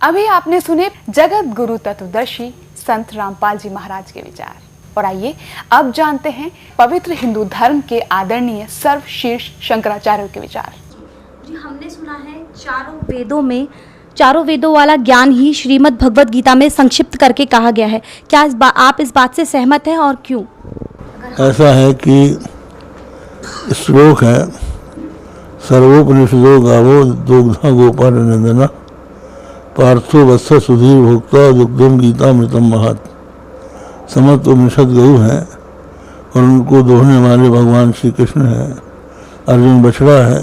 अभी आपने सुने जगत गुरु तत्वदर्शी संत रामपाल जी महाराज के विचार। और आइए अब जानते हैं पवित्र हिंदू धर्म के आदरणीय सर्वशीर्ष शंकराचार्य के विचार। जी, हमने सुना है चारों वेदों वाला ज्ञान ही श्रीमद् भगवत गीता में संक्षिप्त करके कहा गया है। क्या आप इस बात से सहमत हैं और क्यों? ऐसा है कि श्लोक है, सर्वोपनिषदो गावो दुग्धा गोपाल नंदना पार्थो वत्स सुधीर भोक्ता दुग्धम गीता मृतम महत। समस्त उपनिषद गऊ हैं और उनको दोहने वाले भगवान श्री कृष्ण हैं, अर्जुन बछड़ा है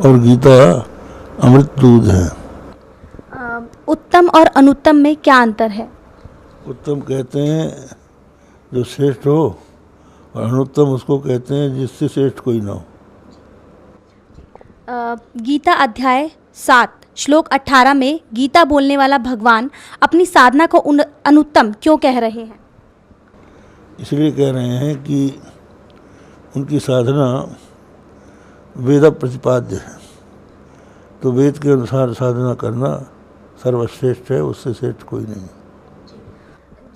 और गीता अमृत दूध है। उत्तम और अनुत्तम में क्या अंतर है? उत्तम कहते हैं जो श्रेष्ठ हो और अनुत्तम उसको कहते हैं जिससे श्रेष्ठ कोई ना हो। गीता अध्याय 7 श्लोक 18 में गीता बोलने वाला भगवान अपनी साधना को अनुत्तम क्यों कह रहे हैं? इसलिए कह रहे हैं कि उनकी साधना वेद प्रतिपाद्य है, तो वेद के अनुसार साधना करना सर्वश्रेष्ठ है, उससे श्रेष्ठ कोई नहीं।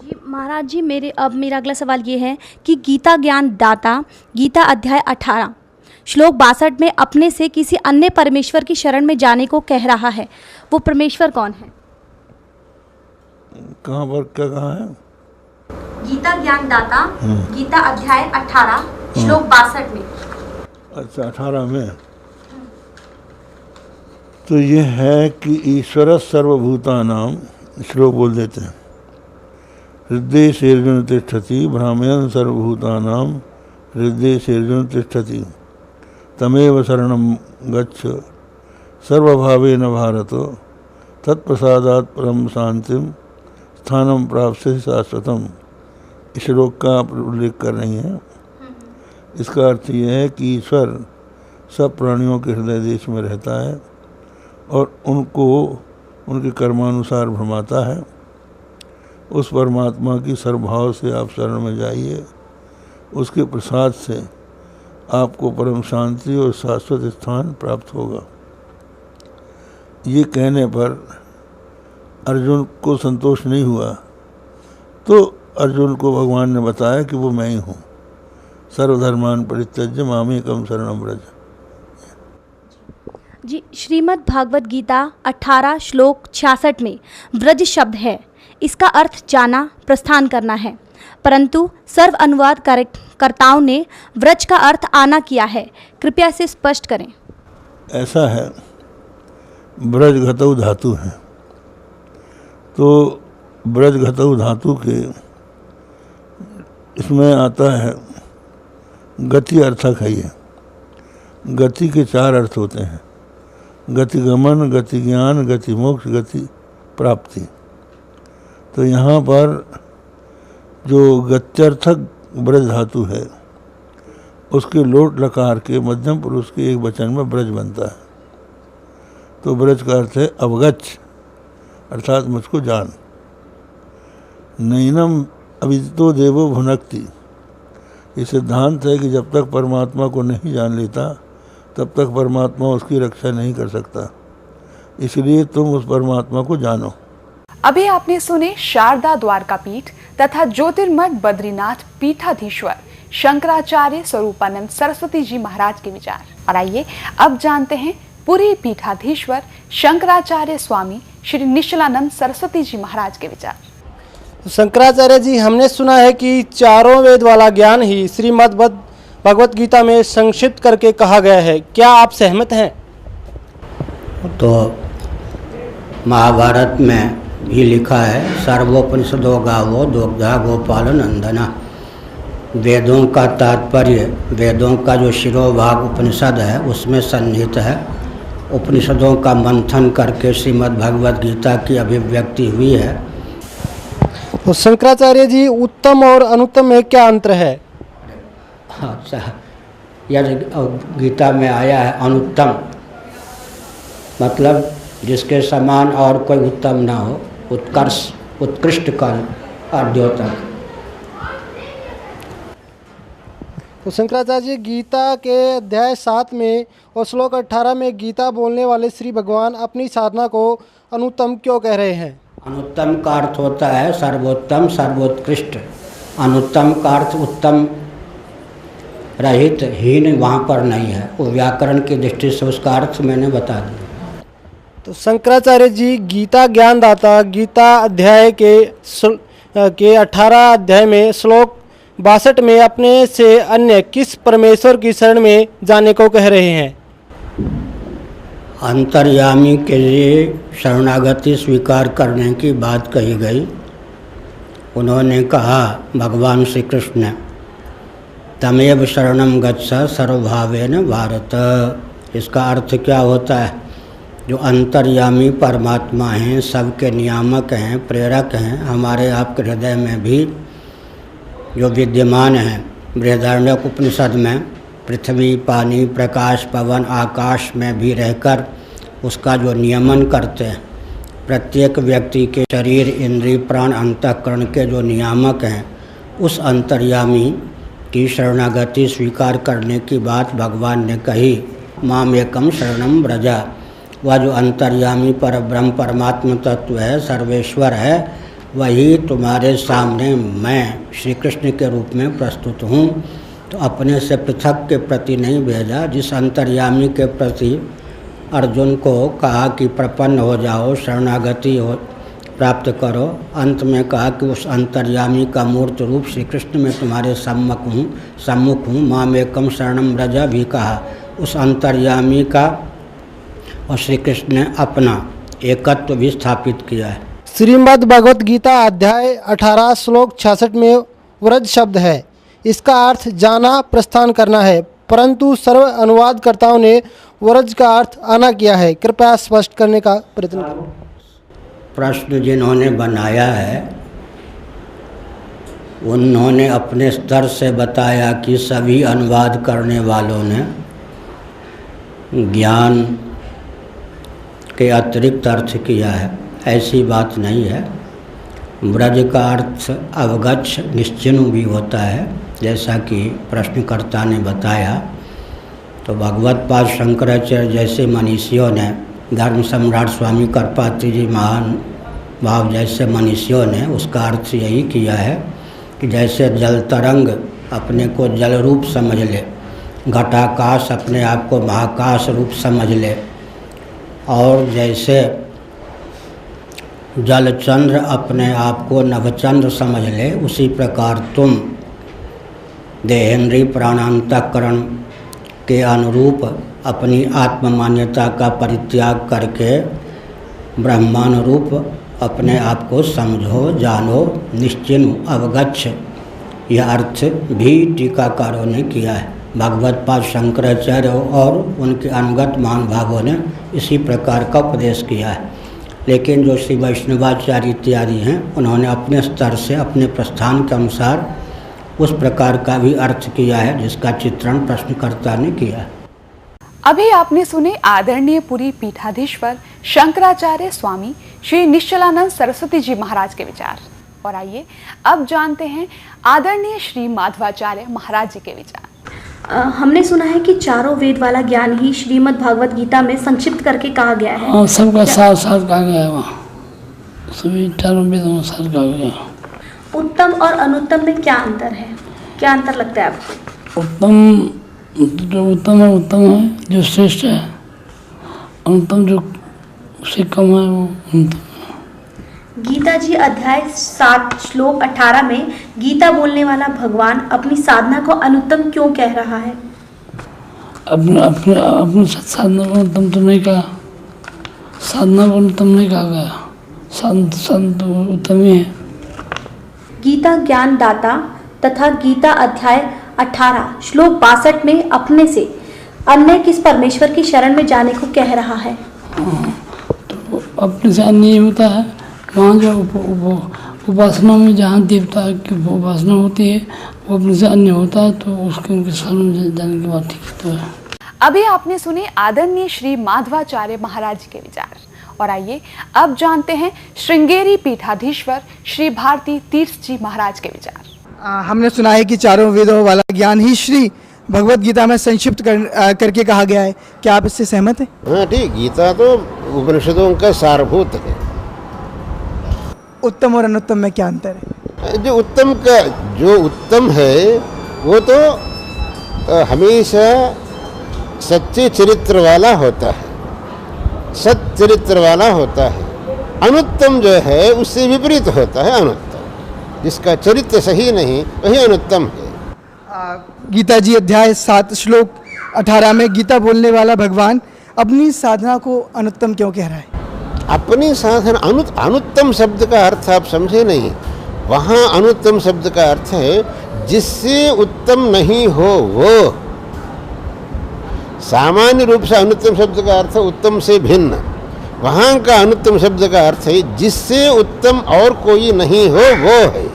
जी महाराज जी, मेरा अगला सवाल ये है कि गीता ज्ञान दाता गीता अध्याय 18 श्लोक 62 में अपने से किसी अन्य परमेश्वर की शरण में जाने को कह रहा है, वो परमेश्वर कौन है? कहाँ पर क्या कहा है? गीता ज्ञान दाता गीता अध्याय 18 श्लोक 62 में। अच्छा, 18 में तो ये है कि ईश्वर सर्वभूतानां, श्लोक बोल देते हैं, हृदय सेर्जुन तिष्ठति ब्राह्मण सर्वभूतानां हृदय सेर्जुन तिष्ठति तमेव शरणं गच्छ सर्वभावेन भारत तत्प्रसादात् परम शांतिम स्थानं प्राप्स्यसि शाश्वतम्। इस श्लोक का आप उल्लेख कर रही हैं। इसका अर्थ यह है कि ईश्वर सब प्राणियों के हृदय देश में रहता है और उनको उनके कर्मानुसार भ्रमाता है। उस परमात्मा की सर्वभाव से आप शरण में जाइए, उसके प्रसाद से आपको परम शांति और शाश्वत स्थान प्राप्त होगा। ये कहने पर अर्जुन को संतोष नहीं हुआ, तो अर्जुन को भगवान ने बताया कि वो मैं ही हूँ। सर्वधर्मान परित्यज्य मामेकं शरणं व्रज। जी, श्रीमद् भागवत गीता 18 श्लोक 66 में व्रज शब्द है। इसका अर्थ जाना, प्रस्थान करना है, परंतु सर्व अनुवाद कर्ताओं ने व्रज का अर्थ आना किया है। कृपया इसे स्पष्ट करें। ऐसा है, ब्रज घतौ धातु है, तो ब्रज घतौ धातु के इसमें आता है गति अर्थक है। ये गति के 4 अर्थ होते हैं, गति गमन, गति ज्ञान, गति मोक्ष, गति प्राप्ति। तो यहाँ पर जो गत्यर्थक ब्रज धातु है उसके लोट लकार के मध्यम पुरुष के एक वचन में ब्रज बनता है। तो ब्रज का अर्थ है अवगच्छ, अर्थात मुझको जान। नैनम अविदितो देवो भुनक्ति। ये सिद्धांत है कि जब तक परमात्मा को नहीं जान लेता तब तक परमात्मा उसकी रक्षा नहीं कर सकता, इसलिए तुम उस परमात्मा को जानो। अभी आपने सुने शारदा द्वारका पीठ तथा ज्योतिर्मठ बद्रीनाथ पीठाधीश्वर शंकराचार्य स्वरूपानंद सरस्वती जी महाराज के विचार। और आइए अब जानते हैं पुरी पीठाधीश्वर शंकराचार्य स्वामी श्री निश्चलानंद सरस्वती जी महाराज के विचार। शंकराचार्य जी, हमने सुना है कि चारों वेद वाला ज्ञान ही श्रीमद् भगवत गीता में संक्षिप्त करके कहा गया है। क्या आप सहमत हैं? तो महाभारत में भी लिखा है, सर्वोपनिषदो गावो दुग्धा गोपाल नंदना। वेदों का तात्पर्य, वेदों का जो शिरोभाग उपनिषद है उसमें सन्निहित है। उपनिषदों का मंथन करके श्रीमद् भगवत गीता की अभिव्यक्ति हुई है। तो शंकराचार्य जी, उत्तम और अनुत्तम में क्या अंतर है? अच्छा, यह गीता में आया है अनुत्तम, मतलब जिसके समान और कोई उत्तम ना हो, उत्कर्ष, उत्कृष्ट कल और द्योतक। तो शंकराचार्य जी गीता के अध्याय 7 में और श्लोक 18 में गीता बोलने वाले श्री भगवान अपनी साधना को अनुत्तम क्यों कह रहे हैं? अनुत्तम का अर्थ होता है सर्वोत्तम सर्वोत्कृष्ट। अनुत्तम का अर्थ उत्तम रहित हीन वहाँ पर नहीं है। वो व्याकरण की दृष्टि से उसका अर्थ मैंने बता दिया। तो शंकराचार्य जी गीता ज्ञानदाता गीता अध्याय के 18 अध्याय में श्लोक 62 में अपने से अन्य किस परमेश्वर की शरण में जाने को कह रहे हैं? अंतर्यामी के लिए शरणागति स्वीकार करने की बात कही गई। उन्होंने कहा भगवान श्री कृष्ण तमेव शरणम गच्छ सर्वभावेन भारत। इसका अर्थ क्या होता है? जो अंतर्यामी परमात्मा हैं, सबके नियामक हैं, प्रेरक हैं, हमारे आपके हृदय में भी जो विद्यमान हैं। बृहदारण्यक उपनिषद में पृथ्वी पानी प्रकाश पवन आकाश में भी रहकर उसका जो नियमन करते हैं, प्रत्येक व्यक्ति के शरीर इंद्रिय प्राण अंतःकरण के जो नियामक हैं, उस अंतर्यामी की शरणागति स्वीकार करने की बात भगवान ने कही। मामेकम शरणम व्रजा। वह जो अंतर्यामी पर ब्रह्म परमात्मा तत्व है, सर्वेश्वर है, वही तुम्हारे सामने मैं श्री कृष्ण के रूप में प्रस्तुत हूँ। तो अपने से पृथक के प्रति नहीं भेजा। जिस अंतर्यामी के प्रति अर्जुन को कहा कि प्रपन्न हो जाओ, शरणागति हो प्राप्त करो, अंत में कहा कि उस अंतर्यामी का मूर्त रूप श्री कृष्ण में तुम्हारे सम्मुख हूँ। मामेकम शरणम व्रजा भी कहा। उस अंतर्यामी का और श्री कृष्ण ने अपना एकत्व भी स्थापित किया है। श्रीमद् भगवत गीता अध्याय 18 श्लोक 66 में व्रज शब्द है। इसका अर्थ जाना प्रस्थान करना है, परंतु सर्व अनुवादकर्ताओं ने व्रज का अर्थ आना किया है। कृपया स्पष्ट करने का प्रयत्न करें। प्रश्न जिन्होंने बनाया है उन्होंने अपने स्तर से बताया कि सभी अनुवाद करने वालों ने ज्ञान के अतिरिक्त अर्थ किया है। ऐसी बात नहीं है। व्रज का अर्थ अवगच्छ निश्चिनु भी होता है, जैसा कि प्रश्नकर्ता ने बताया। तो भगवत पाद शंकराचार्य जैसे मनीषियों ने, धर्म सम्राट स्वामी करपात्री जी महान भाव जैसे मनीषियों ने उसका अर्थ यही किया है कि जैसे जल तरंग अपने को जल रूप समझ ले, घटाकाश अपने आप को महाकाश रूप समझ ले, और जैसे जलचंद्र अपने आप को नवचंद्र समझ ले, उसी प्रकार तुम देहेंद्रीय प्राणांतकरण के अनुरूप अपनी आत्ममान्यता का परित्याग करके ब्रह्मानुरूप अपने आप को समझो, जानो, निश्चिनु, अवगच्छ। यह अर्थ भी टीकाकारों ने किया है। भगवत पाद शंकराचार्य और उनके अनुगत महानुभावों ने इसी प्रकार का उपदेश किया है। लेकिन जो श्री वैष्णवाचार्य इत्यादि हैं, उन्होंने अपने स्तर से अपने प्रस्थान के अनुसार उस प्रकार का भी अर्थ किया है जिसका चित्रण प्रश्नकर्ता ने किया है। अभी आपने सुने आदरणीय पुरी पीठाधीश्वर शंकराचार्य स्वामी श्री निश्चलानंद सरस्वती जी महाराज के विचार। और आइए अब जानते हैं आदरणीय श्री माधवाचार्य महाराज जी के विचार। हमने सुना है कि चारों वेद वाला ज्ञान ही श्रीमद् भागवत गीता में संक्षिप्त करके कहा गया है। हाँ, सबका साथ साथ कहा गया है। वहाँ सभी चारों वेदों में साथ कहा गया। उत्तम और अनुत्तम में क्या अंतर है? क्या अंतर लगता है आपको? जो उत्तम है जो श्रेष्ठ है, अनुत्तम जो उससे कम है वो अनुत्तम। गीता जी अध्याय 7 श्लोक 18 में गीता बोलने वाला भगवान अपनी साधना को अनुत्तम क्यों कह रहा है? अपने साधना को अनुत्तम तो नहीं कहा, साधना को अनुत्तम नहीं कहा गया, साधना तो उत्तम ही है। गीता ज्ञान दाता तथा गीता अध्याय 18 श्लोक 62 में अपने से अन्य किस परमेश्वर की शरण में जाने को कह रहा है? तो अपने से अन्य ही होता है। वहाँ जो उपासना में जहाँ देवता की उपासना होती है वो अपने से अन्य होता है, तो उसके उनके शरण में जाने की बात ठीक तो है। अभी आपने सुने आदरणीय श्री माधवाचार्य महाराज के विचार। और आइए अब जानते हैं श्रृंगेरी पीठाधीश्वर श्री भारती तीर्थ जी महाराज के विचार। हमने सुना है कि चारों वेदों वाला ज्ञान ही श्री भगवत गीता में संक्षिप्त करके कहा गया है। क्या आप इससे सहमत हैं? हाँ ठीक, गीता तो उपनिषदों का सारभूत है। उत्तम और अनुत्तम में क्या अंतर है? जो उत्तम है वो तो हमेशा सच्चे चरित्र वाला होता है, सत चरित्र वाला होता है। अनुत्तम जो है उससे विपरीत होता है अनुत्तम, जिसका चरित्र सही नहीं वही अनुत्तम है। गीता जी अध्याय 7 श्लोक 18 में गीता बोलने वाला भगवान अपनी साधना को अनुत्तम क्यों कह रहा है? अपनी साधना, अनुत्तम शब्द का अर्थ आप समझे नहीं। वहाँ अनुत्तम शब्द का अर्थ है जिससे उत्तम नहीं हो वो। सामान्य रूप से अनुत्तम शब्द का अर्थ है उत्तम से भिन्न। वहाँ का अनुत्तम शब्द का अर्थ है जिससे उत्तम और कोई नहीं हो वो है।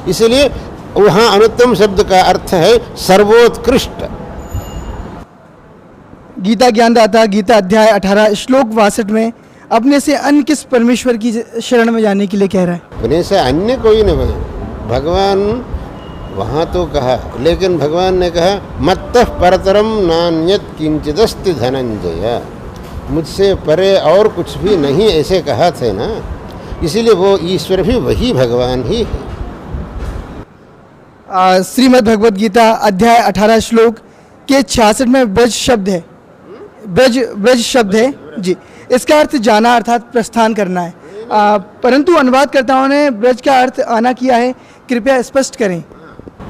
इसलिए वहाँ अनुत्तम शब्द का अर्थ है सर्वोत्कृष्ट। गीता ज्ञानदाता गीता अध्याय 18 श्लोक 62 में अपने से अन्य किस परमेश्वर की शरण में जाने के लिए कह रहा है? अपने से अन्य कोई नहीं। भगवान वहाँ तो कहा, लेकिन भगवान ने कहा मत्तः परतरम नान्यत किंचिदस्ति धनंजय, मुझसे परे और कुछ भी नहीं, ऐसे कहा थे ना। इसीलिए वो ईश्वर भी वही भगवान ही है। श्रीमद् भगवत गीता अध्याय 18 श्लोक के 66 में ब्रज शब्द है, ब्रज शब्द है जी। इसका अर्थ जाना अर्थात प्रस्थान करना है, परंतु अनुवादकर्ताओं ने ब्रज का अर्थ आना किया है। कृपया स्पष्ट करें।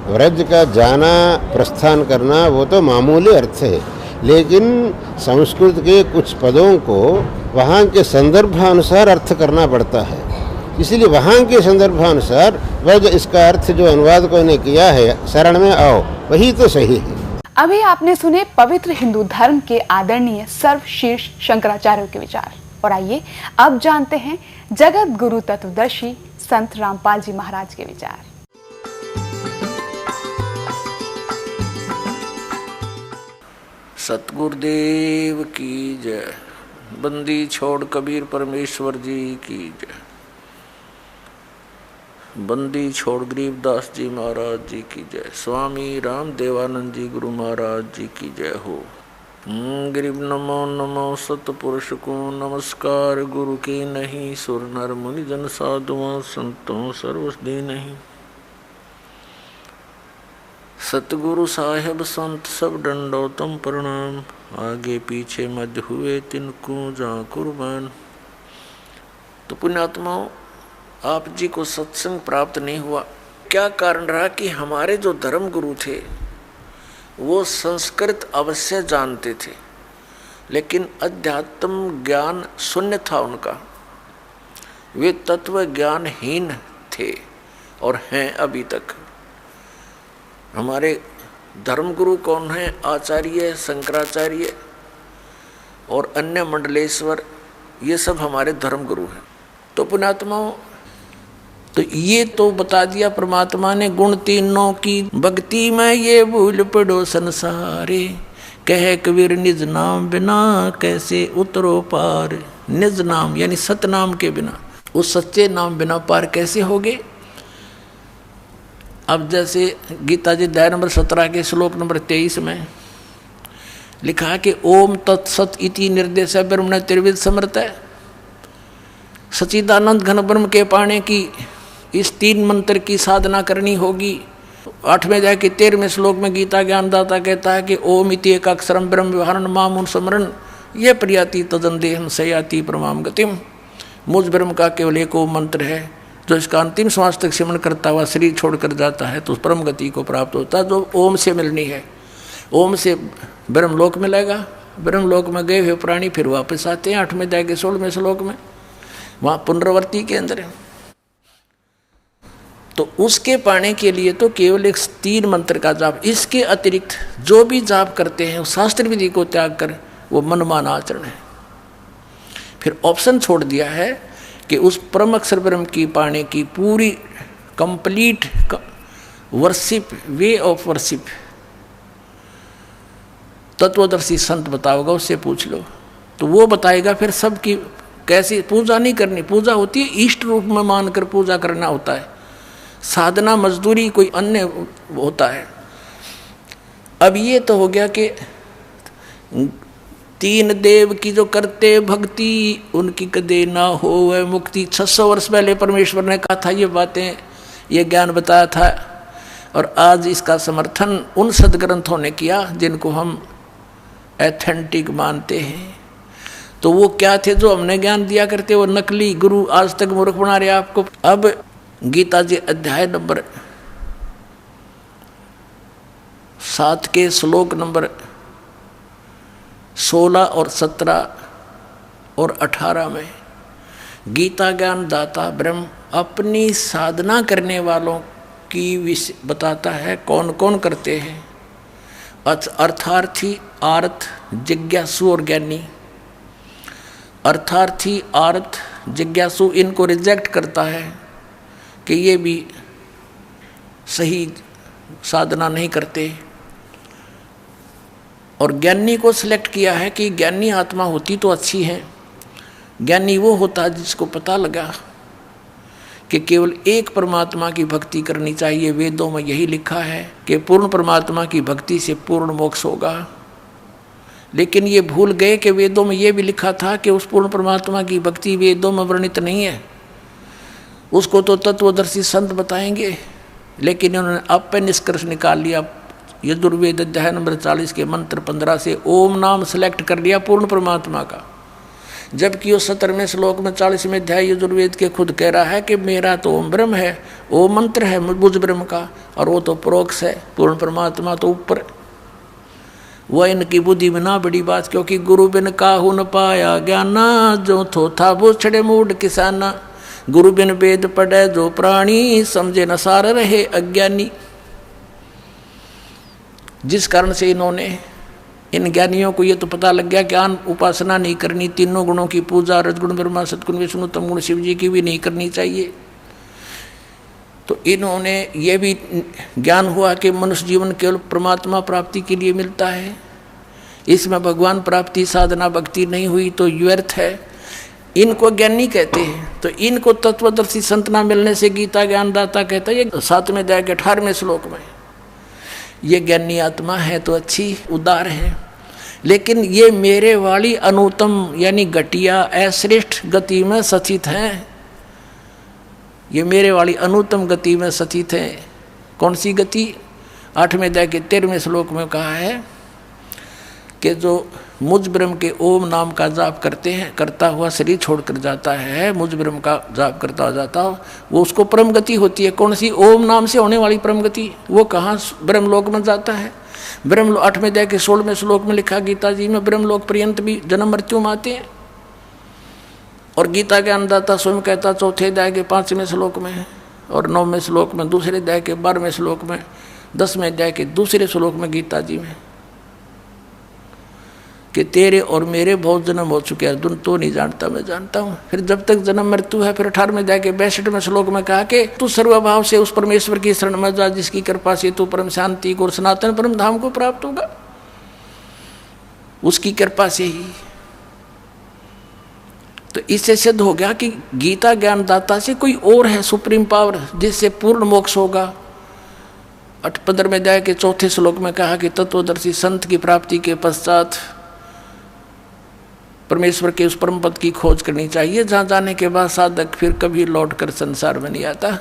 ब्रज का जाना प्रस्थान करना वो तो मामूली अर्थ है, लेकिन संस्कृत के कुछ पदों को वहाँ के संदर्भानुसार अर्थ करना पड़ता है। इसलिए वहाँ के संदर्भानुसार ब्रज इसका अर्थ जो अनुवादकों ने किया है, शरण में आओ, वही तो सही है। अभी आपने सुने पवित्र हिंदू धर्म के आदरणीय सर्वशीर्ष शंकराचार्य के विचार, और आइए अब जानते हैं जगत गुरु तत्वदर्शी संत रामपाल जी महाराज के विचार। सतगुरुदेव की जय। बंदी छोड़ कबीर परमेश्वर जी की जय। बंदी छोड़ गरीबदास जी महाराज जी की जय। स्वामी राम देवानंद जी गुरु महाराज जी की जय हो। गरीब नमो नमो सतपुरुष को नमस्कार, गुरु की नहीं सुर नर मुनि जन साधुओं संतों सर्वसदी नहीं। सतगुरु साहेब संत सब दंडोतम प्रणाम, आगे पीछे मध्य हुए तिनको जा कुर्बान। तो पुण्यात्माओं, आप जी को सत्संग प्राप्त नहीं हुआ, क्या कारण रहा कि हमारे जो धर्म गुरु थे वो संस्कृत अवश्य जानते थे, लेकिन अध्यात्म ज्ञान शून्य था उनका। वे तत्व ज्ञानहीन थे और हैं अभी तक। हमारे धर्मगुरु कौन हैं? आचार्य, शंकराचार्य और अन्य मंडलेश्वर, ये सब हमारे धर्मगुरु हैं। तो पुण्यात्माओं, तो ये तो बता दिया परमात्मा ने गुण तीनों की भक्ति में ये भूल पड़ो संसारे, कहे कबीर निज नाम बिना कैसे उतरो पार। निज नाम यानी सतनाम के बिना, उस सच्चे नाम बिना पार कैसे होगे? अब जैसे गीता जी अध्याय नंबर 17 के श्लोक नंबर 23 में लिखा है कि ओम तत्सत इति निर्देश ब्रह्मण त्रिविध समर्थ है। सच्चिदानंद घन ब्रह्म के पाने की इस 3 मंत्र की साधना करनी होगी। 8वें अध्याय के 13वें श्लोक में गीता ज्ञानदाता कहता है कि ओम इति एक अक्षरम ब्रह्म व्यवहारन मामुन स्मरण ये प्रियाति तदन देहम सयाति परमाम गतिम। मुझ ब्रह्म का केवल एक ओम मंत्र है, जो इसका अंतिम श्वास तक सिमरण करता हुआ शरीर छोड़कर जाता है तो उस परम गति को प्राप्त होता है, जो ओम से मिलनी है। ओम से ब्रह्मलोक मिलेगा। ब्रह्मलोक में गए हुए प्राणी फिर वापस आते हैं 8वें अध्याय के 16वें श्लोक में, वहाँ पुनरावृत्ति के अंदर है। तो उसके पाने के लिए तो केवल एक 3 मंत्र का जाप, इसके अतिरिक्त जो भी जाप करते हैं शास्त्र विधि को त्याग कर वो मनमान आचरण है। फिर ऑप्शन छोड़ दिया है कि उस परम अक्षर ब्रह्म की पाने की पूरी complete worship, way of worship तत्वदर्शी संत बताओगा, उससे पूछ लो तो वो बताएगा। फिर सबकी कैसी पूजा नहीं करनी, पूजा होती है इष्ट रूप में मानकर पूजा करना होता है। साधना मजदूरी कोई अन्य होता है। अब ये तो हो गया कि तीन देव की जो करते भक्ति उनकी कदे ना हो वह मुक्ति। 600 वर्ष पहले परमेश्वर ने कहा था ये बातें, ये ज्ञान बताया था, और आज इसका समर्थन उन सदग्रंथों ने किया जिनको हम एथेंटिक मानते हैं। तो वो क्या थे जो हमने ज्ञान दिया करते, वो नकली गुरु आज तक मूर्ख बना रहे आपको। अब गीता जी अध्याय नंबर 7 के श्लोक नंबर 16 और 17 और 18 में गीता ज्ञान दाता ब्रह्म अपनी साधना करने वालों की बताता है कौन कौन करते हैं। अर्थार्थी, आर्थ, जिज्ञासु और ज्ञानी। अर्थार्थी, आर्थ, जिज्ञासु इनको रिजेक्ट करता है कि ये भी सही साधना नहीं करते, और ज्ञानी को सिलेक्ट किया है कि ज्ञानी आत्मा होती तो अच्छी है। ज्ञानी वो होता है जिसको पता लगा कि केवल एक परमात्मा की भक्ति करनी चाहिए। वेदों में यही लिखा है कि पूर्ण परमात्मा की भक्ति से पूर्ण मोक्ष होगा। लेकिन ये भूल गए कि वेदों में ये भी लिखा था कि उस पूर्ण परमात्मा की भक्ति वेदों में वर्णित नहीं है, उसको तो तत्वदर्शी संत बताएंगे। लेकिन उन्होंने अब पे निष्कर्ष निकाल लिया, यजुर्वेद अध्याय नंबर 40 के मंत्र 15 से ओम नाम सेलेक्ट कर लिया पूर्ण परमात्मा का, जबकि वो 17वें श्लोक में 40वें अध्याय यजुर्वेद के खुद कह रहा है कि मेरा तो ओम ब्रह्म है, ओम मंत्र है बुझ ब्रह्म का, और वो तो प्रोक्ष है, पूर्ण परमात्मा तो ऊपर। वह इनकी बुद्धि में ना बड़ी बात, क्योंकि गुरु बिन काहू न पाया ज्ञाना, जो थोथा वो छड़े मूड किसाना। गुरु बिन वेद पढ़े जो प्राणी, समझे न सार रहे अज्ञानी। जिस कारण से इन्होंने, इन ज्ञानियों को ये तो पता लग गया कि उपासना नहीं करनी, तीनों गुणों की पूजा, रजगुण ब्रह्मा सतगुण विष्णु तम गुण शिव जी की भी नहीं करनी चाहिए। तो इन्होंने ये भी ज्ञान हुआ कि मनुष्य जीवन केवल परमात्मा प्राप्ति के लिए मिलता है, इसमें भगवान प्राप्ति साधना भक्ति नहीं हुई तो व्यर्थ है। इनको ज्ञानी कहते हैं। तो इनको तत्वदर्शी संत ना मिलने से गीता ज्ञानदाता कहता है, ये 7वें अध्याय के 18वें श्लोक में, ये ज्ञानी आत्मा है तो अच्छी उदार है, लेकिन ये मेरे वाली अनुत्तम यानी घटिया अश्रेष्ठ गति में स्थित हैं। ये मेरे वाली अनुत्तम गति में स्थित है। कौन सी गति? 8वें अध्याय के 13वें श्लोक में कहा है कि जो मुझ ब्रह्म के ओम नाम का जाप करते हैं, करता हुआ शरीर छोड़कर जाता है, मुझ ब्रह्म का जाप करता हो जाता हो, वो उसको परम गति होती है। कौन सी? ओम नाम से होने वाली परम गति। वो कहाँ? ब्रह्मलोक में जाता है। ब्रह्म 8वें अध्याय के 16वें श्लोक में लिखा गीता जी में, ब्रह्मलोक पर्यंत भी जन्म मृत्यु में आते हैं। और गीता के अन्नदाता स्वयं कहता 4थे अध्याय के 5वें श्लोक में, और 9वें श्लोक में, 2रे अध्याय के 12वें श्लोक में, 10वें अध्याय के 2रे श्लोक में गीता जी में कि तेरे और मेरे बहुत जन्म हो चुके हैं, अर्जुन तो नहीं जानता, मैं जानता हूँ। फिर जब तक जन्म मृत्यु है, फिर 18वें अध्याय के 62वें श्लोक में कहा कि तू सर्वभाव से उस परमेश्वर की शरण में जा जिसकी कृपा से तू परम शांति को और सनातन परम धाम को प्राप्त होगा, उसकी कृपा से ही। तो इससे सिद्ध हो गया कि गीता ज्ञानदाता से कोई और है सुप्रीम पावर, जिससे पूर्ण मोक्ष होगा। 15वें अध्याय के 4थे श्लोक में कहा कि तत्वदर्शी संत की प्राप्ति के पश्चात परमेश्वर के उस परम पद की खोज करनी चाहिए, जहाँ जाने के बाद साधक फिर कभी लौट कर संसार में नहीं आता,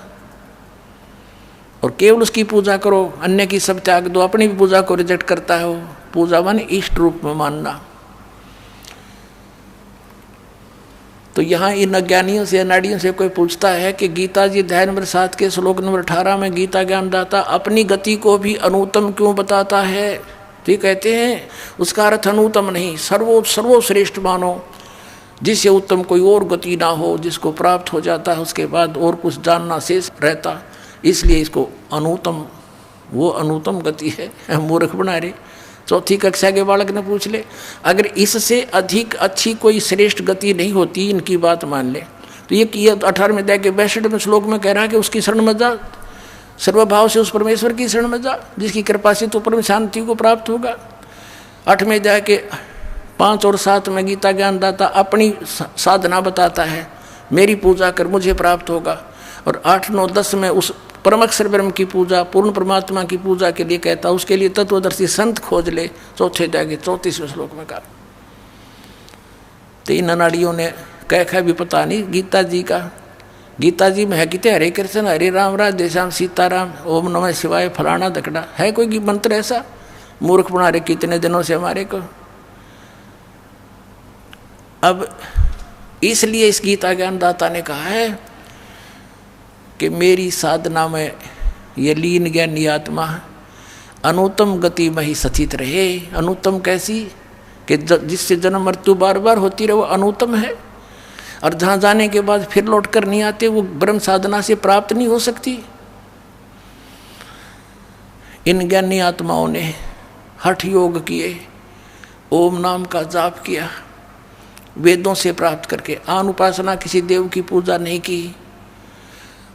और केवल उसकी पूजा करो, अन्य की सब त्याग दो। अपनी भी पूजा को रिजेक्ट करता है वो, पूजा माने इष्ट रूप में मानना। तो यहाँ इन अज्ञानियों से, अनाड़ियों से कोई पूछता है कि गीता जी अध्याय नंबर 7 के श्लोक नंबर 18 में गीता ज्ञानदाता अपनी गति को भी अनुत्तम क्यों बताता है? तो ये कहते हैं उसका अर्थ अनुत्तम नहीं, सर्वश्रेष्ठ मानो, जिससे उत्तम कोई और गति ना हो, जिसको प्राप्त हो जाता है उसके बाद और कुछ जानना शेष रहता, इसलिए इसको अनुत्तम, वो अनुत्तम गति है। मूर्ख बना रहे। 4ठी कक्षा के बालक ने पूछ ले, अगर इससे अधिक अच्छी कोई श्रेष्ठ गति नहीं होती, इनकी बात मान ले, तो ये 18वें अध्याय के 62वें श्लोक में कह रहा है कि उसकी शरण में जा, सर्वभाव से उस परमेश्वर की शरण में जा जिसकी कृपा से तो परम शांति को प्राप्त होगा। 8वें अध्याय के 5 और 7 में गीता ज्ञानदाता अपनी साधना बताता है, मेरी पूजा कर मुझे प्राप्त होगा। और 8, 9, 10 में उस परम अक्षर ब्रह्म की पूजा, पूर्ण परमात्मा की पूजा के लिए कहता, उसके लिए तत्वदर्शी संत खोज ले। चौथे अध्याय 34वें श्लोक में कहा। तो इन अनाड़ियों ने कह भी पता नहीं गीता जी का। गीता जी में है कितने हरे कृष्ण हरे राम राधे श्याम सीताराम ओम नमः शिवाय फलाना धकड़ा, है कोई मंत्र ऐसा? मूर्ख बना रहे कितने दिनों से हमारे को। अब इसलिए इस गीता ज्ञानदाता ने कहा है कि मेरी साधना में ये लीन ज्ञानी आत्मा अनुत्तम गति में ही सचित रहे। अनुत्तम कैसी? कि जिससे जन्म मृत्यु बार बार होती रहे, वो अनुत्तम है। और जहाँ जाने के बाद फिर लौट कर नहीं आते, वो ब्रह्म साधना से प्राप्त नहीं हो सकती। इन ज्ञानी आत्माओं ने हठ योग किए, ओम नाम का जाप किया, वेदों से प्राप्त करके आन उपासना, किसी देव की पूजा नहीं की।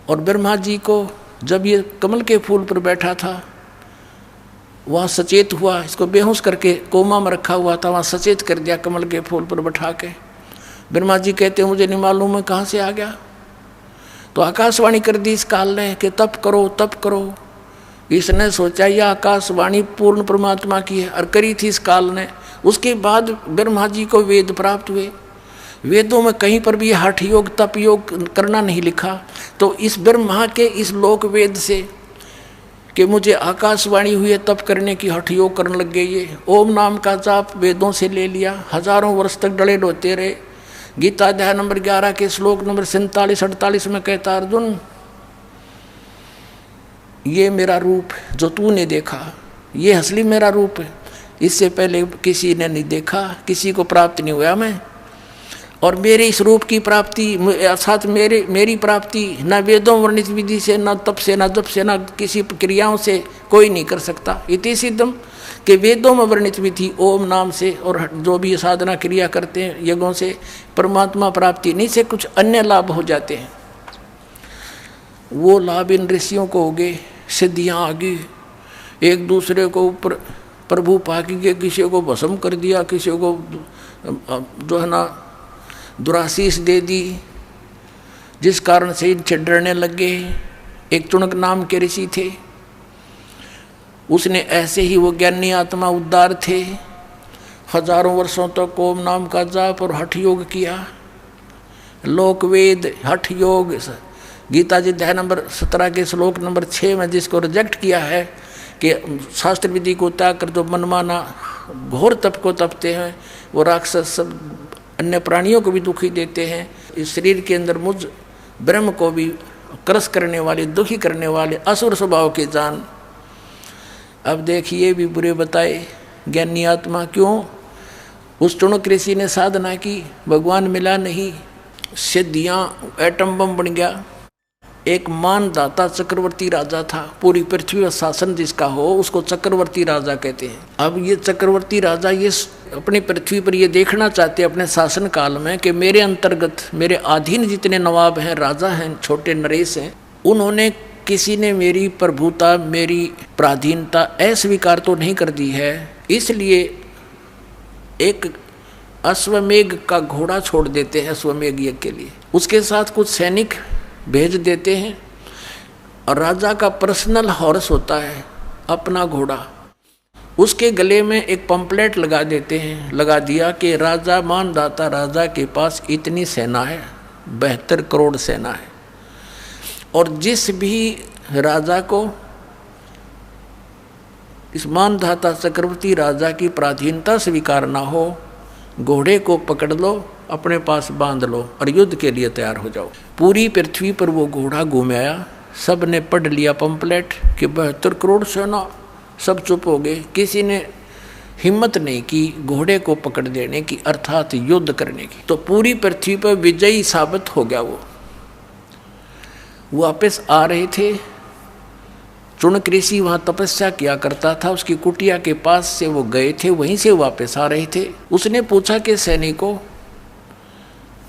और ब्रह्मा जी को जब ये कमल के फूल पर बैठा था, वहाँ सचेत हुआ, इसको बेहोश करके कोमा में रखा हुआ था, वहाँ सचेत कर दिया कमल के फूल पर बैठा के। ब्रह्मा जी कहते मुझे नहीं मालूम है कहाँ से आ गया। तो आकाशवाणी कर दी इस काल ने कि तप करो तप करो। इसने सोचा यह आकाशवाणी पूर्ण परमात्मा की है, और करी थी इस काल ने। उसके बाद ब्रह्मा जी को वेद प्राप्त हुए। वेदों में कहीं पर भी हठ योग तप योग करना नहीं लिखा। तो इस ब्रह्मा के इस लोक वेद से कि मुझे आकाशवाणी हुई है तप करने की, हठ योग करने लग गए। ये ओम नाम का जाप वेदों से ले लिया, हजारों वर्ष तक डले डोते रहे। गीता अध्याय नंबर 11 के श्लोक नंबर 47-48 में कहता, अर्जुन ये मेरा रूप जो तूने देखा, ये असली मेरा रूप है। इससे पहले किसी ने नहीं देखा, किसी को प्राप्त नहीं हुआ मैं। और मेरे इस रूप की प्राप्ति अर्थात मेरी प्राप्ति न वेदों वर्णित विधि से, न तप से, न जप से, न किसी क्रियाओं से कोई नहीं कर सकता। इति सिद्धम कि वेदों में वर्णित विधि ओम नाम से और जो भी साधना क्रिया करते हैं यज्ञों से परमात्मा प्राप्ति नहीं से कुछ अन्य लाभ हो जाते हैं। वो लाभ इन ऋषियों को हो गए, सिद्धियाँ आ गई, एक दूसरे को ऊपर प्रभु पाकी के, किसी को भस्म कर दिया, किसी को जो है ना दुराशीष दे दी, जिस कारण से इनसे डरने लग गए। एक चुनक नाम के ऋषि थे, उसने ऐसे ही वो ज्ञानी आत्मा उद्धार थे, हजारों वर्षों तक ओम नाम का जाप और हठ योग किया। लोक वेद हठ योग गीता जी अध्याय नंबर 17 के श्लोक नंबर 6 में जिसको रिजेक्ट किया है कि शास्त्र विधि को त्याग कर जो मनमाना घोर तप को तपते हैं, वो राक्षस सब अन्य प्राणियों को भी दुखी देते हैं। इस शरीर के अंदर मुझ ब्रह्म को भी क्रस करने वाले, दुखी करने वाले असुर स्वभाव के जान। अब देखिए भी बुरे बताए ज्ञानी आत्मा क्यों? उस चुनक ऋषि ने साधना की, भगवान मिला नहीं, सिद्धियाँ एटम बम बन गया। एक मानदाता चक्रवर्ती राजा था, पूरी पृथ्वी पर शासन जिसका हो उसको चक्रवर्ती राजा कहते हैं। अब ये चक्रवर्ती राजा ये अपनी पृथ्वी पर ये देखना चाहते अपने शासन काल में कि मेरे अंतर्गत मेरे अधीन जितने नवाब हैं, राजा हैं, छोटे नरेश हैं, उन्होंने किसी ने मेरी प्रभुता, मेरी पराधीनता अस्वीकार तो नहीं कर दी है। इसलिए एक अश्वमेघ का घोड़ा छोड़ देते हैं अश्वमेघ यज्ञ के लिए, उसके साथ कुछ सैनिक भेज देते हैं, और राजा का पर्सनल हॉर्स होता है अपना घोड़ा, उसके गले में एक पंपलेट लगा देते हैं, लगा दिया कि राजा मानदाता राजा के पास इतनी सेना है, 72 करोड़ सेना है, और जिस भी राजा को इस मानदाता चक्रवर्ती राजा की पराधीनता स्वीकार ना हो, घोड़े को पकड़ लो, अपने पास बांध लो और युद्ध के लिए तैयार हो जाओ। पूरी पृथ्वी पर वो घोड़ा घूम आया, सब ने पढ़ लिया पंपलेट कि 72 करोड़ सेना, सब चुप हो गए। किसी ने हिम्मत नहीं की घोड़े को पकड़ देने की, अर्थात युद्ध करने की। तो पूरी पृथ्वी पर विजयी साबित हो गया। वो वापस आ रहे थे, चुनक ऋषि वहाँ तपस्या किया करता था, उसकी कुटिया के पास से वो गए थे, वहीं से वापस आ रहे थे। उसने पूछा कि सैनिकों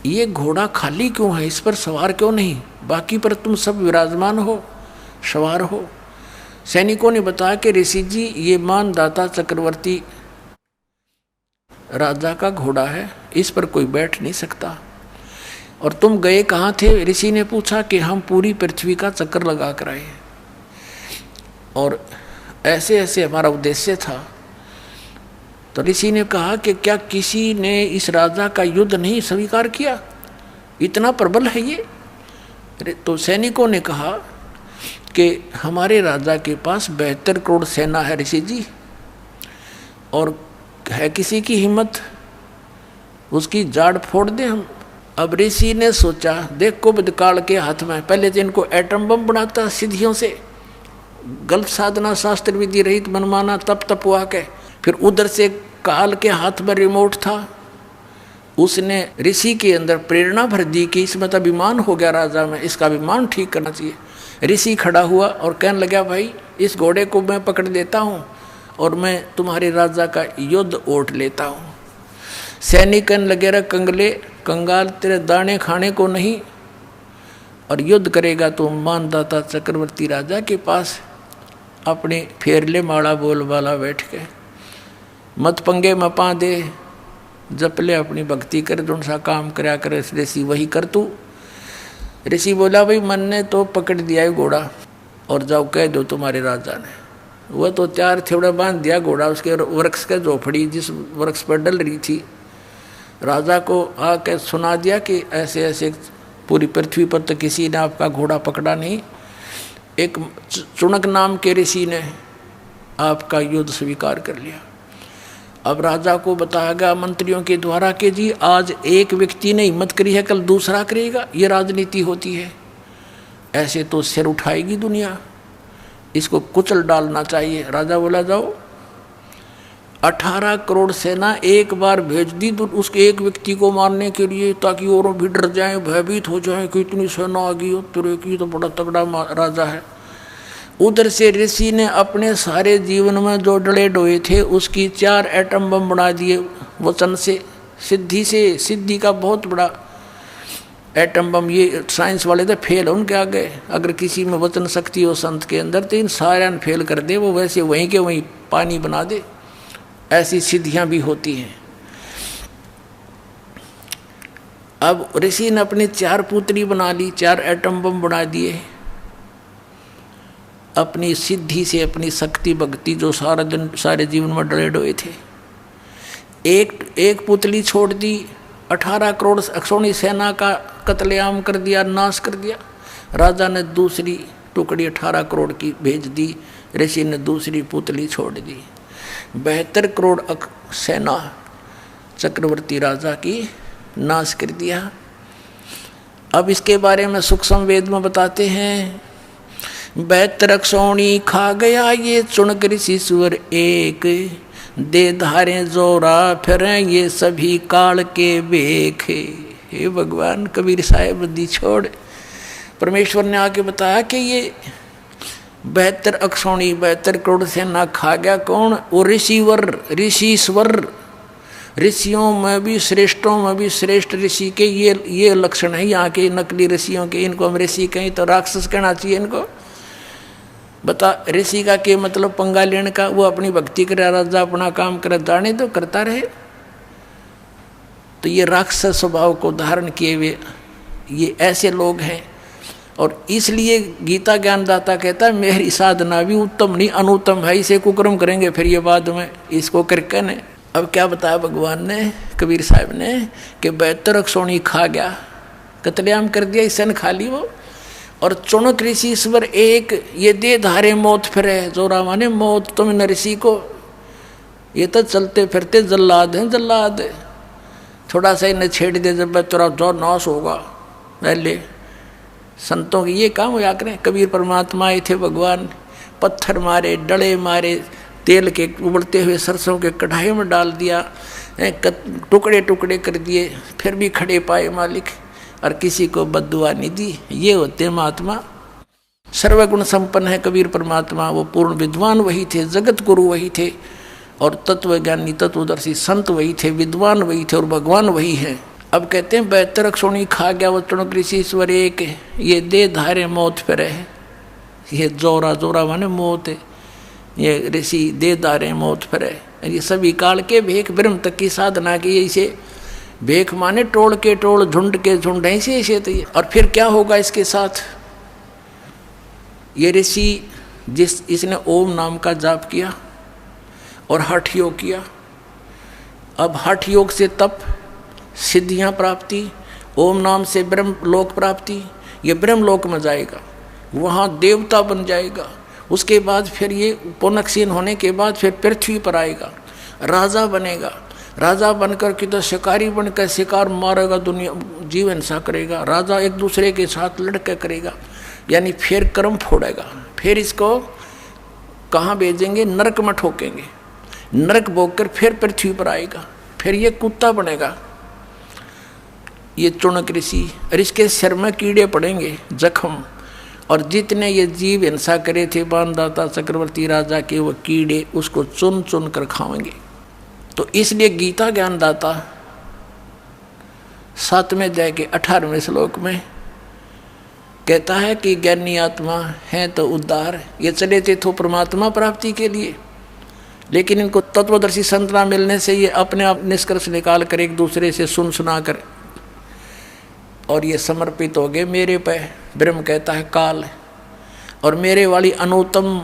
ये घोड़ा खाली क्यों है, इस पर सवार क्यों नहीं, बाकी पर तुम सब विराजमान हो, सवार हो। सैनिकों ने बताया कि ऋषि जी ये मानदाता चक्रवर्ती राजा का घोड़ा है, इस पर कोई बैठ नहीं सकता। और तुम गए कहाँ थे? ऋषि ने पूछा कि हम पूरी पृथ्वी का चक्कर लगा कर आए। और ऐसे ऐसे हमारा उद्देश्य था। तो ऋषि ने कहा कि क्या किसी ने इस राजा का युद्ध नहीं स्वीकार किया, इतना प्रबल है ये। तो सैनिकों ने कहा कि हमारे राजा के पास 72 करोड़ सेना है ऋषि जी, और है किसी की हिम्मत उसकी जाड़ फोड़ दें हम। अब ऋषि ने सोचा, देख कुबद काल के हाथ में, पहले तो इनको एटम बम बनाता सिद्धियों से, गलत साधना शास्त्र विधि रहित मनमाना तप तपवा के, फिर उधर से काल के हाथ में रिमोट था, उसने ऋषि के अंदर प्रेरणा भर दी कि इसमें तो अभिमान हो गया राजा में, इसका अभिमान ठीक करना चाहिए। ऋषि खड़ा हुआ और कहने लगा, भाई इस घोड़े को मैं पकड़ देता हूँ और मैं तुम्हारे राजा का युद्ध ओढ़ लेता हूँ। सैनिक कहने लगे, रे कंगले कंगाल, तेरे दाने खाने को नहीं, और युद्ध करेगा तो मानदाता चक्रवर्ती राजा के पास अपने फेर ले माड़ा बोल वाला बैठ के, मत पंगे में पा दे, जप ले अपनी भक्ति कर, जो सा काम करया करे ऋषि वही कर तू। ऋषि बोला, भाई मन ने तो पकड़ दिया है घोड़ा, और जाओ कह दो तुम्हारे राजा ने। वह तो त्यार थोड़ा बांध दिया घोड़ा उसके वृक्ष के झोपड़ी जिस वृक्ष पर डल रही थी। राजा को आके सुना दिया कि ऐसे ऐसे पूरी पृथ्वी पर तो किसी ने आपका घोड़ा पकड़ा नहीं, एक चुनक नाम के ऋषि ने आपका युद्ध स्वीकार कर लिया। अब राजा को बताया गया मंत्रियों के द्वारा कि जी आज एक व्यक्ति ने हिम्मत करी है, कल दूसरा करेगा, ये राजनीति होती है, ऐसे तो सिर उठाएगी दुनिया, इसको कुचल डालना चाहिए। राजा बोला, जाओ 18 करोड़ सेना एक बार भेज दी तो उसके एक व्यक्ति को मारने के लिए, ताकि और भी डर जाएं, भयभीत हो जाएं कि इतनी सेना आ गई हो, तेरे की तो बड़ा तगड़ा राजा है। उधर से ऋषि ने अपने सारे जीवन में जो डले डोए थे उसकी 4 एटम बम बना दिए वचन से, सिद्धि का बहुत बड़ा एटम बम। ये साइंस वाले तो फेल उनके आगे, अगर किसी में वचन शक्ति हो संत के अंदर तो इन सारे फेल कर दे, वो वैसे वहीं के वहीं पानी बना दे। ऐसी सिद्धियां भी होती हैं। अब ऋषि ने अपनी 4 पुत्री बना ली, 4 एटम बम बना दिए अपनी सिद्धि से, अपनी शक्ति भक्ति जो सारा दिन सारे जीवन में डरे डोए थे। एक पुतली छोड़ दी, 18 करोड़ अक्षौणी सेना का कत्लेआम कर दिया, नाश कर दिया। राजा ने दूसरी टुकड़ी 18 करोड़ की भेज दी, ऋषि ने दूसरी पुतली छोड़ दी। 72 करोड़ सेना चक्रवर्ती राजा की नाश कर दिया। अब इसके बारे में सूक्ष्म वेद में बताते हैं, 72 अक्षौणी खा गया ये चुनक ऋषि सुअर एक, दे धारे जोरा फिरें ये सभी काल के बेख। हे भगवान, कबीर साहेब दी छोड़ परमेश्वर ने आके बताया कि ये 72 अक्षौणी 72 करोड़ सेना खा गया कौन? वो ऋषिवर, ऋषिश्वर, ऋषियों में भी श्रेष्ठों में भी श्रेष्ठ ऋषि के ये लक्षण है यहाँ के नकली ऋषियों के। इनको हम ऋषि कहीं तो राक्षस कहना चाहिए इनको। बता ऋषि का के मतलब पंगा लेने का, वो अपनी भक्ति करे, राजा अपना काम करे, जाने तो करता रहे। तो ये राक्षस स्वभाव को धारण किए हुए ये ऐसे लोग हैं। और इसलिए गीता ज्ञानदाता कहता है मेरी साधना भी उत्तम नहीं अनुत्तम है, इसे कुकर्म करेंगे फिर ये बाद में इसको करके ने। अब क्या बताया भगवान ने, कबीर साहब ने, कि 72 अक्षौणी खा गया, कत्लेआम कर दिया, सन खा ली वो। और चुनक ऋषिश्वर एक, ये दे धारे मौत फिरे, जोरा माने मौत तुम न ऋषि को, ये तो चलते फिरते जल्लाद हैं, जल्लाद। थोड़ा सा इन्हें छेड़ दे जब तेरा जो नाश होगा। पहले संतों के ये काम होया करें। कबीर परमात्मा आए थे, भगवान पत्थर मारे, डले मारे, तेल के उबलते हुए सरसों के कढ़ाई में डाल दिया, टुकड़े टुकड़े कर दिए, फिर भी खड़े पाए मालिक, और किसी को बद्दुआ नहीं दी। ये होते महात्मा, सर्वगुण संपन्न है कबीर परमात्मा। वो पूर्ण विद्वान वही थे, जगत गुरु वही थे, और तत्वज्ञानी तत्वदर्शी संत वही थे, विद्वान वही थे, और भगवान वही है। अब कहते हैं 72 अक्षौणी खा गया वो चुनक ऋषिश्वर एक, ये दे धारे मौत फिरे। ये जोरा, जोरा माने मौत है, ये ऋषि दे धारे मौत फिरे। ये सभी काल के भेख ब्रह्म तक की साधना की, इसे भेख माने टोल के टोल, झुंड के झुंड, ऐसे तो ये। और फिर क्या होगा इसके साथ? ये ऋषि इसने ओम नाम का जाप किया और हठ योग किया। अब हठ योग से तप, सिद्धियां प्राप्ति, ओम नाम से ब्रह्म लोक प्राप्ति, ये ब्रह्म लोक में जाएगा, वहाँ देवता बन जाएगा। उसके बाद फिर ये पुनक्षीण होने के बाद फिर पृथ्वी पर आएगा, राजा बनेगा। राजा बनकर के तो शिकारी बनकर शिकार मारेगा, दुनिया जीव हिंसा करेगा। राजा एक दूसरे के साथ लड़के करेगा, यानी फिर कर्म फोड़ेगा। फिर इसको कहाँ भेजेंगे? नरक में ठोकेंगे। नरक भोग कर फिर पृथ्वी पर आएगा, फिर ये कुत्ता बनेगा, ये चुनक ऋषि। और इसके सिर में कीड़े पड़ेंगे, जख्म। और जितने ये जीव हिंसा करे थे बाणदाता चक्रवर्ती राजा के, वो कीड़े उसको चुन चुन कर खाएंगे। तो इसलिए गीता ज्ञानदाता 7वें अध्याय के 18वें श्लोक में कहता है कि ज्ञानी आत्मा है तो उद्धार। ये चले थे तो परमात्मा प्राप्ति के लिए, लेकिन इनको तत्वदर्शी संत ना मिलने से ये अपने आप निष्कर्ष निकाल कर एक दूसरे से सुन सुना कर और ये समर्पित हो गए मेरे पे। ब्रह्म कहता है काल, और मेरे वाली अनुत्तम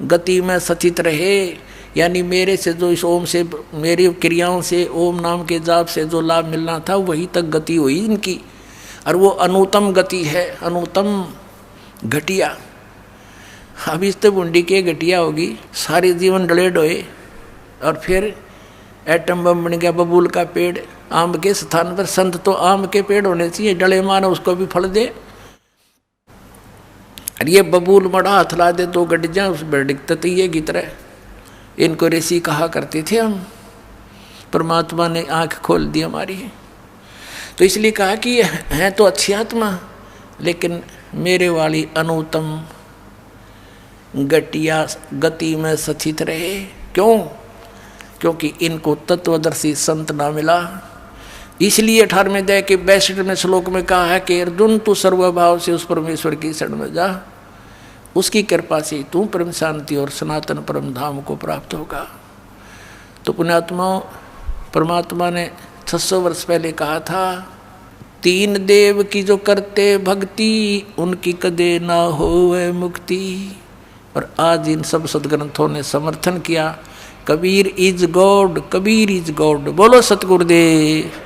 गति में सचित रहे, यानी मेरे से जो इस ओम से, मेरी क्रियाओं से, ओम नाम के जाप से जो लाभ मिलना था वही तक गति हुई इनकी। और वो अनुत्तम गति है, अनुत्तम घटिया। अब इस तो बुंडी के घटिया होगी, सारे जीवन डले डोए, और फिर एटम बम बन गया, बबूल का पेड़। आम के स्थान पर संत तो आम के पेड़ होने चाहिए, डले मानो उसको भी फल दे। और ये बबूल मड़ा हाथ ला दे तो गट जा, उस पर दिक्कत ये की तरह। इनको ऋषि कहा करते थे हम, परमात्मा ने आंख खोल दी हमारी। तो इसलिए कहा कि है तो अच्छी आत्मा, लेकिन मेरे वाली अनुत्तम घटिया गति में सचित रहे। क्यों? क्योंकि इनको तत्वदर्शी संत ना मिला। इसलिए 18वें अध्याय के 62वें श्लोक में कहा है कि अर्जुन तू सर्वभाव से उस परमेश्वर की शरण में जा, उसकी कृपा से तू परम शांति और सनातन परम धाम को प्राप्त होगा। तो पुण्यात्माओं, परमात्मा ने 600 वर्ष पहले कहा था, 3 देव की जो करते भक्ति, उनकी कदे ना होवे मुक्ति। और आज इन सब सदग्रंथों ने समर्थन किया, Kabir is God, Kabir is God. बोलो सतगुरुदेव।